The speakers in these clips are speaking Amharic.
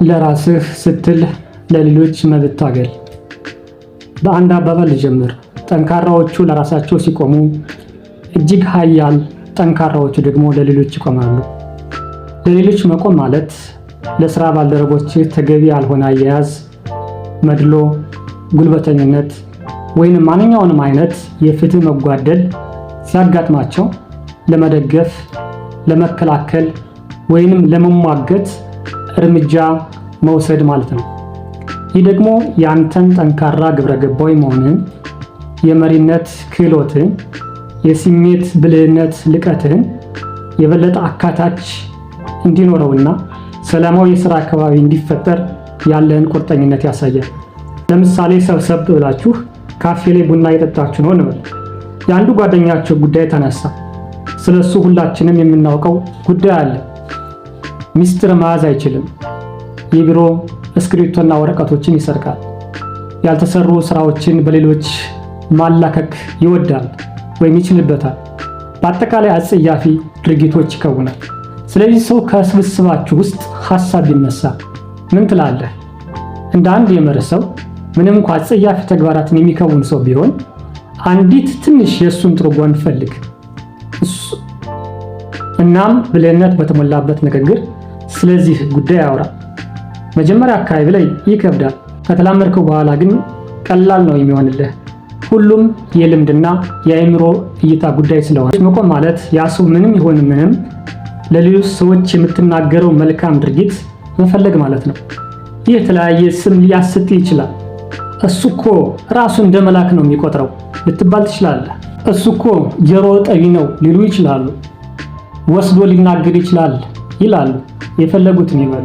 ለራስህ ስትል ለሌሎች መብት ታገል። በአንድ አባባል ልጀምር። ጠንካራዎቹ ለራሳቸው ሲቆሙ እጅግ ኃያል፣ ጠንካራዎቹ ደግሞ ለሌሎች ይቆማሉ። ለሌሎች መቆም ማለት ለስራ ባልደረቦች ተገቢ ያልሆነ አያያዝ፣ መድሎ፣ ጉልበተኝነት ወይንም ማንኛውንም አይነት የፍትህ መጓደል ሲያጋጥማቸው ለመደገፍ፣ ለመከላከል ወይንም ለመሟገት እርምጃ መውሰድ ማለት ነው። ይህ ደግሞ ያንተን ጠንካራ ግብረገባዊ መሆንን፣ የመሪነት ክህሎትን፣ የስሜት ብልህነት ልቀትህን የበለጠ አካታች እንዲኖረውና ሰላማዊ የሥራ አካባቢ እንዲፈጠር ያለህን ቁርጠኝነት ያሳያል። ለምሳሌ ሰብሰብ ብላችሁ ካፌ ላይ ቡና እየጠጣችሁ ነው እንበል። የአንዱ ጓደኛቸው ጉዳይ ተነሳ። ስለሱ ሁላችንም የምናውቀው ጉዳይ አለ። ሚስጥር መያዝ አይችልም። የቢሮ እስክሪብቶና ወረቀቶችን ይሰርቃል። ያልተሰሩ ስራዎችን በሌሎች ማላከክ ይወዳል ወይም ይችልበታል። በአጠቃላይ አጸያፊ ድርጊቶች ይከውናል። ስለዚህ ሰው ከስብስባችሁ ውስጥ ሐሳብ ቢነሳ ምን ትላለህ? እንደ አንድ የመርህ ሰው ምንም እንኳን አጸያፊ ተግባራትን የሚከውን ሰው ቢሆን አንዲት ትንሽ የእሱን ጥሩ ጎን ፈልግ። እናም ብልህነት በተሞላበት ንግግር ስለዚህ ጉዳይ አውራ። መጀመሪያ አካባቢ ላይ ይከብዳል። ከተላመድከው በኋላ ግን ቀላል ነው የሚሆንልህ። ሁሉም የልምድና የአእምሮ እይታ ጉዳይ ስለሆነ መቆም ማለት ያ ሰው ምንም ይሁን ምንም ለሌሎች ሰዎች የምትናገረው መልካም ድርጊት መፈለግ ማለት ነው። ይህ የተለያየ ስም ሊያሰጥ ይችላል። እሱ እኮ ራሱ እንደ መላክ ነው የሚቆጥረው ልትባል ትችላለህ። እሱ እኮ ጆሮ ጠቢ ነው ሊሉ ይችላሉ። ወስዶ ሊናገር ይችላል ይላሉ። የፈለጉትን ይበሉ።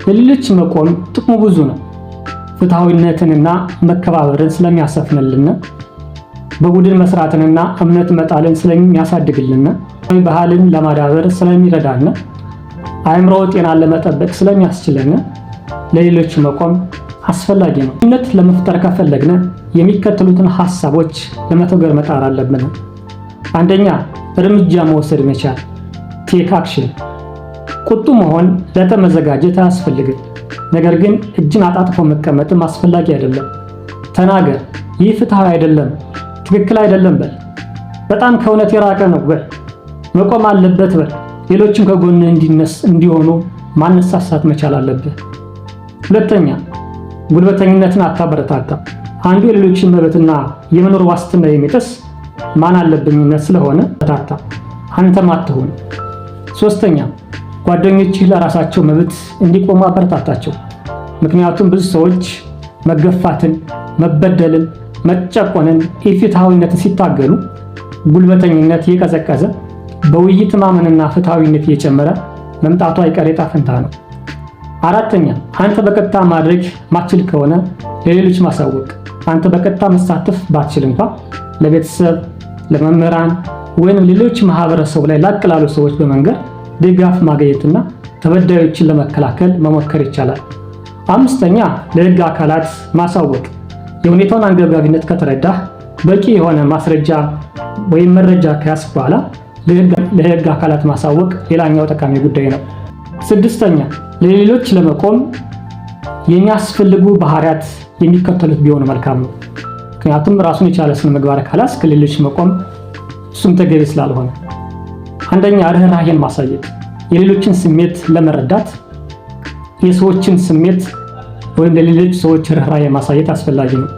ለሌሎች መቆም ጥቅሙ ብዙ ነው። ፍትሃዊነትንና መከባበርን ስለሚያሰፍንልን፣ በቡድን መስራትንና እምነት መጣልን ስለሚያሳድግልን፣ ባህልን ለማዳበር ስለሚረዳን፣ አእምሮ ጤናን ለመጠበቅ ስለሚያስችልን ለሌሎች መቆም አስፈላጊ ነው። እምነት ለመፍጠር ከፈለግን የሚከተሉትን ሐሳቦች ለመተግበር መጣር አለብን። አንደኛ፣ እርምጃ መውሰድ መቻል። ቴክ አክሽን። ቁጡ መሆን ለተመዘጋጀት አያስፈልግም። ነገር ግን እጅን አጣጥፎ መቀመጥም አስፈላጊ አይደለም። ተናገር። ይህ ፍትሃዊ አይደለም፣ ትክክል አይደለም በል። በጣም ከእውነት የራቀ ነው በል። መቆም አለበት በል። ሌሎችም ከጎን እንዲሆኑ ማነሳሳት መቻል አለብህ። ሁለተኛ፣ ጉልበተኝነትን አታበረታታ። አንዱ የሌሎችን መብትና የመኖር ዋስትና የሚጥስ ማን አለብኝነት ስለሆነ ታታ አንተም አትሁን። ሶስተኛ፣ ጓደኞችህ ለራሳቸው መብት እንዲቆሙ አበረታታቸው። ምክንያቱም ብዙ ሰዎች መገፋትን፣ መበደልን፣ መጨቆንን፣ ኢፍትሃዊነትን ሲታገሉ ጉልበተኝነት እየቀዘቀዘ በውይይት ማመንና ፍትሃዊነት እየጨመረ መምጣቱ አይቀሬ ዕጣ ፈንታ ነው። አራተኛ፣ አንተ በቀጥታ ማድረግ ማትችል ከሆነ ለሌሎች ማሳወቅ። አንተ በቀጥታ መሳተፍ ባትችል እንኳን ለቤተሰብ፣ ለመምህራን ወይም ሌሎች ማህበረሰቡ ላይ ላቅ ላሉ ሰዎች በመንገር ድጋፍ ማግኘትና ተበዳዮችን ለመከላከል መሞከር ይቻላል። አምስተኛ፣ ለህግ አካላት ማሳወቅ። የሁኔታውን አንገብጋቢነት ከተረዳህ በቂ የሆነ ማስረጃ ወይም መረጃ ከያዝክ በኋላ ለህግ አካላት ማሳወቅ ሌላኛው ጠቃሚ ጉዳይ ነው። ስድስተኛ፣ ለሌሎች ለመቆም የሚያስፈልጉ ባህሪያት የሚከተሉት ቢሆኑ መልካም ነው። ምክንያቱም ራሱን የቻለ ስነ ምግባር ካላስክ ለሌሎች መቆም እሱም ተገቢ ስላልሆነ። አንደኛ፣ ርህራሄን ማሳየት። የሌሎችን ስሜት ለመረዳት የሰዎችን ስሜት ወይም ለሌሎች ሰዎች ርህራሄ ማሳየት አስፈላጊ ነው።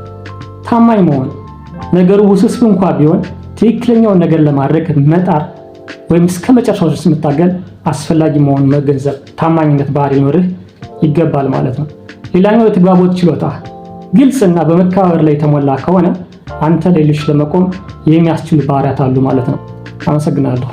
ታማኝ መሆን። ነገሩ ውስብስብ እንኳን ቢሆን ትክክለኛውን ነገር ለማድረግ መጣር ወይም እስከ መጨረሻው ድረስ መታገል አስፈላጊ መሆኑን መገንዘብ፣ ታማኝነት ባህሪ ሊኖርህ ይገባል ማለት ነው። ሌላኛው የተግባቦት ችሎታ ግልጽና በመከባበር ላይ የተሞላ ከሆነ አንተ ለሌሎች ለመቆም የሚያስችሉ ባህሪያት አሉ ማለት ነው። አመሰግናለሁ።